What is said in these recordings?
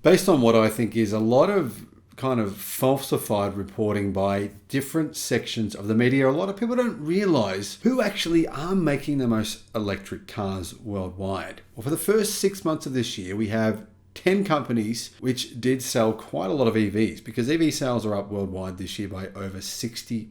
Based on what I think is a lot of kind of falsified reporting by different sections of the media, a lot of people don't realize who actually are making the most electric cars worldwide. Well, for the first 6 months of this year, we have 10 companies which did sell quite a lot of EVs, because EV sales are up worldwide this year by over 60%.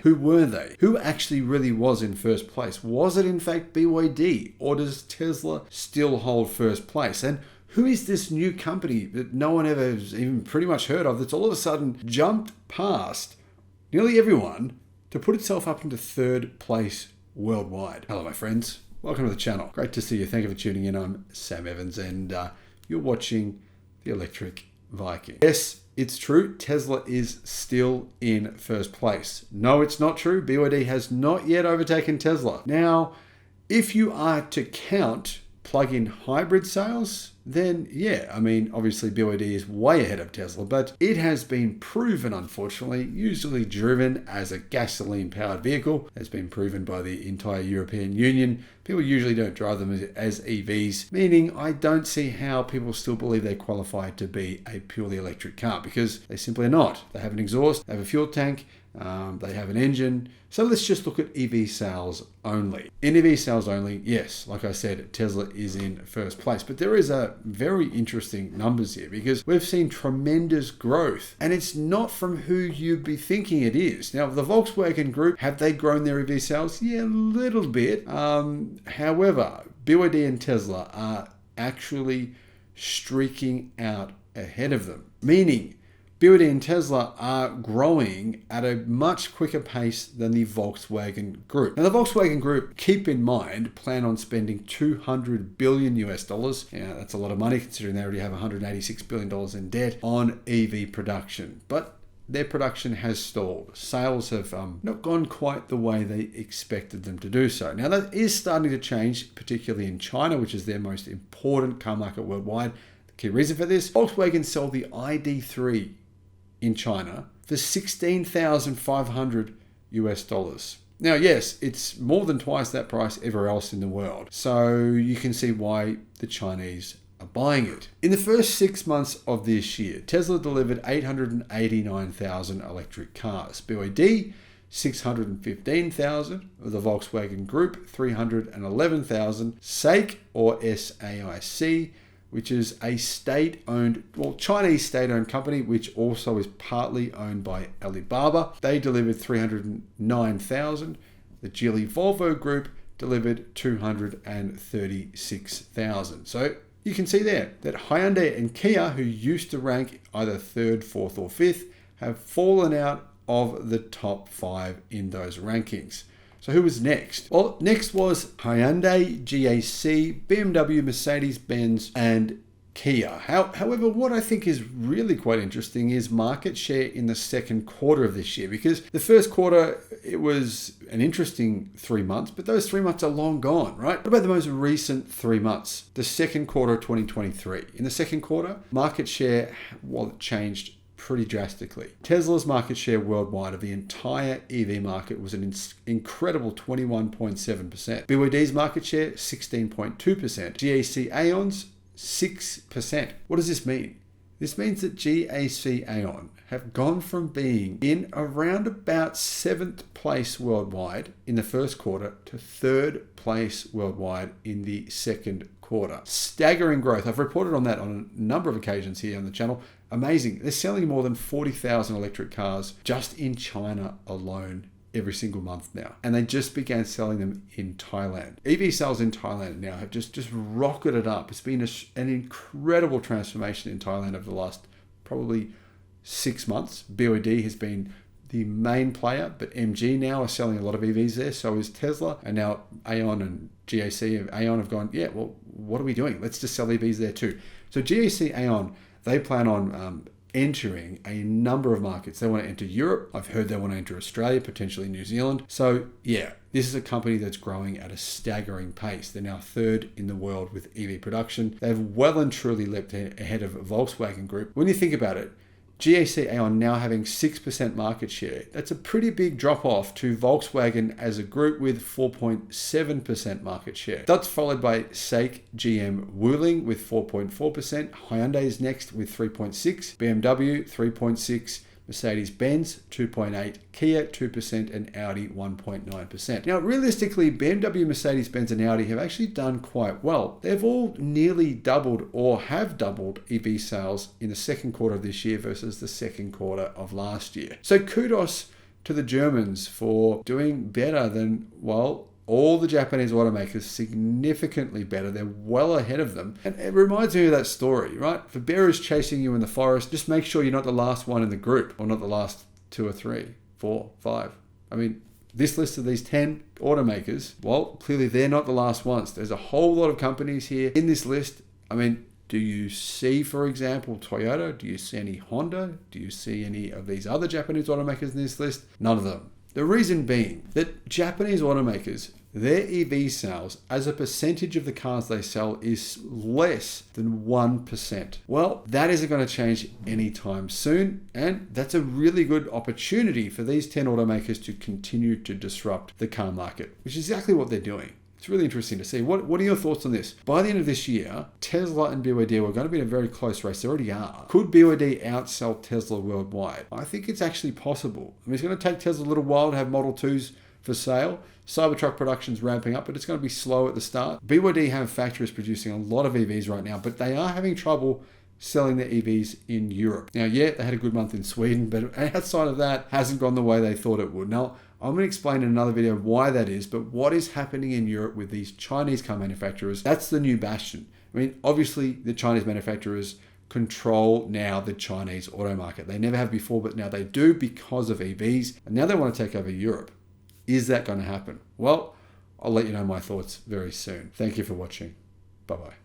Who were they? Who actually really was in first place? Was it in fact BYD, or does Tesla still hold first place? And who is this new company that no one ever has even pretty much heard of that's all of a sudden jumped past nearly everyone to put itself up into third place worldwide? Hello, my friends. Welcome to the channel. Great to see you. Thank you for tuning in. I'm Sam Evans, and you're watching the Electric Viking. Yes, it's true. Tesla is still in first place. No, it's not true. BYD has not yet overtaken Tesla. Now, if you are to count plug-in hybrid sales, then yeah, I mean, obviously BYD is way ahead of Tesla, but it has been proven, unfortunately, usually driven as a gasoline-powered vehicle. Has been proven by the entire European Union. People usually don't drive them as EVs, meaning I don't see how people still believe they qualify to be a purely electric car, because they simply are not. They have an exhaust, they have a fuel tank, they have an engine. So let's just look at EV sales only. In EV sales only, yes, like I said, Tesla is in first place. But there is a very interesting numbers here, because we've seen tremendous growth, and it's not from who you'd be thinking it is. Now, the Volkswagen Group, have they grown their EV sales? Yeah, a little bit. However, BYD and Tesla are actually streaking out ahead of them, meaning BYD and Tesla are growing at a much quicker pace than the Volkswagen Group. Now, the Volkswagen Group, keep in mind, plan on spending $200 billion US. Yeah, that's a lot of money considering they already have $186 billion in debt on EV production. But their production has stalled. Sales have not gone quite the way they expected them to do so. Now, that is starting to change, particularly in China, which is their most important car market worldwide. The key reason for this, Volkswagen sold the ID.3 in China for $16,500 US. Now, yes, it's more than twice that price everywhere else in the world. So you can see why the Chinese are buying it. In the first 6 months of this year, Tesla delivered 889,000 electric cars. BYD, 615,000. Of the Volkswagen Group, 311,000. SAIC, or SAIC, which is a state-owned, Chinese state-owned company, which also is partly owned by Alibaba. They delivered 309,000. The Geely Volvo Group delivered 236,000. So you can see there that Hyundai and Kia, who used to rank either third, fourth, or fifth, have fallen out of the top 5 in those rankings. So who was next? Well, next was Hyundai, GAC, BMW, Mercedes-Benz, and Kia. However, what I think is really quite interesting is market share in the second quarter of this year, because the first quarter, it was an interesting 3 months, but those 3 months are long gone, right? What about the most recent 3 months? The second quarter of 2023. In the second quarter, market share, well, it changed pretty drastically. Tesla's market share worldwide of the entire EV market was an incredible 21.7%. BYD's market share, 16.2%. GAC Aeon's, 6%. What does this mean? This means that GAC Aeon have gone from being in around about 7th place worldwide in the first quarter to 3rd place worldwide in the second quarter. Staggering growth. I've reported on that on a number of occasions here on the channel. Amazing. They're selling more than 40,000 electric cars just in China alone every single month now. And they just began selling them in Thailand. EV sales in Thailand now have just rocketed up. It's been an incredible transformation in Thailand over the last probably 6 months. BYD has been the main player, but MG now are selling a lot of EVs there. So is Tesla. And now Aeon and GAC and Aeon have gone, yeah, well, what are we doing? Let's just sell EVs there too. So GAC Aeon, they plan on entering a number of markets. They want to enter Europe. I've heard they want to enter Australia, potentially New Zealand. So yeah, this is a company that's growing at a staggering pace. They're now 3rd in the world with EV production. They've well and truly leapt ahead of Volkswagen Group. When you think about it, GAC Aeon now having 6% market share. That's a pretty big drop off to Volkswagen as a group with 4.7% market share. That's followed by SAIC GM Wuling with 4.4%. Hyundai is next with 3.6%, BMW 3.6%, Mercedes-Benz 2.8%, Kia 2%, and Audi 1.9%. Now, realistically, BMW, Mercedes-Benz, and Audi have actually done quite well. They've all nearly doubled or have doubled EV sales in the second quarter of this year versus the second quarter of last year. So kudos to the Germans for doing better than, well, all the Japanese automakers, significantly better. They're well ahead of them. And it reminds me of that story, right? If a bear is chasing you in the forest, just make sure you're not the last one in the group, or not the last 2 or 3, 4, 5. I mean, this list of these 10 automakers, well, clearly they're not the last ones. There's a whole lot of companies here in this list. I mean, do you see, for example, Toyota? Do you see any Honda? Do you see any of these other Japanese automakers in this list? None of them. The reason being that Japanese automakers, their EV sales as a percentage of the cars they sell is less than 1%. Well, that isn't going to change anytime soon, and that's a really good opportunity for these 10 automakers to continue to disrupt the car market, which is exactly what they're doing. It's really interesting to see. What are your thoughts on this? By the end of this year, Tesla and BYD were going to be in a very close race. They already are. Could BYD outsell Tesla worldwide? I think it's actually possible. I mean, it's going to take Tesla a little while to have Model 2s for sale. Cybertruck production's ramping up, but it's going to be slow at the start. BYD have factories producing a lot of EVs right now, but they are having trouble selling their EVs in Europe. Now, yeah, they had a good month in Sweden, but outside of that, hasn't gone the way they thought it would. Now, I'm going to explain in another video why that is, but what is happening in Europe with these Chinese car manufacturers, that's the new bastion. I mean, obviously, the Chinese manufacturers control now the Chinese auto market. They never have before, but now they do because of EVs, and now they want to take over Europe. Is that going to happen? Well, I'll let you know my thoughts very soon. Thank you for watching. Bye-bye.